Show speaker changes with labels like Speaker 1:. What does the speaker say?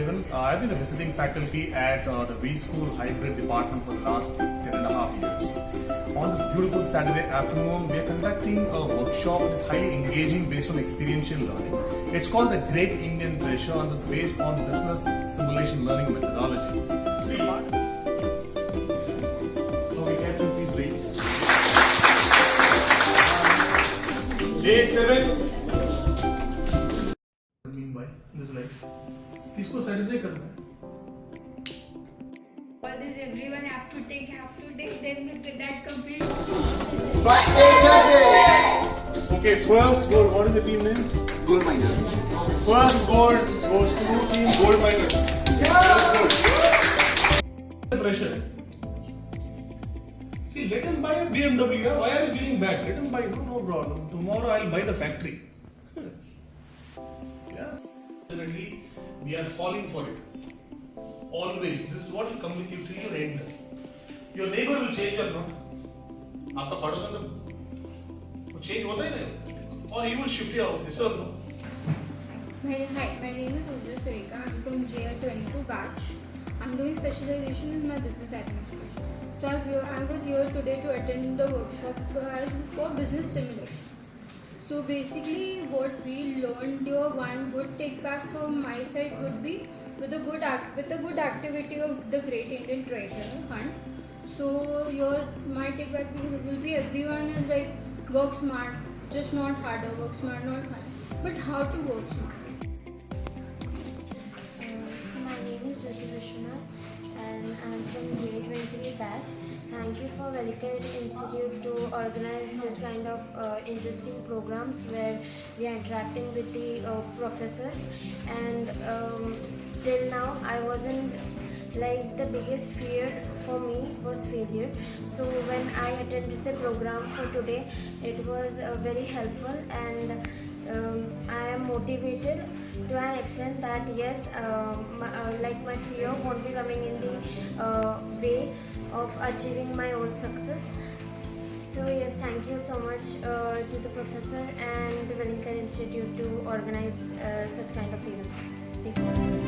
Speaker 1: Vasundevan. I've been a visiting faculty at the WeSchool Hybrid Department for the last 10.5 years. On this beautiful Saturday afternoon, we are conducting a workshop that is highly engaging based on experiential learning. It's called the Great Indian Treasure and is based on business simulation learning methodology.
Speaker 2: Okay, Captain, please raise. Day 7. By this life. किसको satisfy करना है?
Speaker 3: All this everyone have to take, then with that complete.
Speaker 2: Okay, first goal. What is the team name?
Speaker 4: Gold miners.
Speaker 2: First goal goes to team gold miners. Pressure. See, let him buy a BMW. Why are you feeling bad? Let him buy. No problem. Tomorrow I'll buy the factory. Yeah. Definitely, we are falling for it. Always. This is what will come with you till your end. Your neighbor will change or not. आपका पड़ोसन तो change होता ही नहीं, or he will shift your house. Yes or no?
Speaker 3: Hi, my name is Ujjwal Sureka. I'm from JR22 batch. I'm doing specialization in my business administration. So I was here today to attend the workshop for business stimulation. So basically what we learned here, one good take back from my side would be with the good activity of the Great Indian Treasure Hunt. So my take back will be everyone is like work smart, just not harder, work smart, not hard. But how to work smart?
Speaker 5: So my name is Jyoti Vishwanath and I'm from J23 batch. Thank you for Welingkar Institute to organize this kind of interesting programs where we are interacting with the professors. And till now I wasn't like the biggest fear for me was failure. So when I attended the program for today, it was very helpful and I am motivated to an extent that yes, my fear won't be coming in the way of achieving my own success. So yes, thank you so much to the professor and the Welingkar Institute to organize such kind of events. Thank you.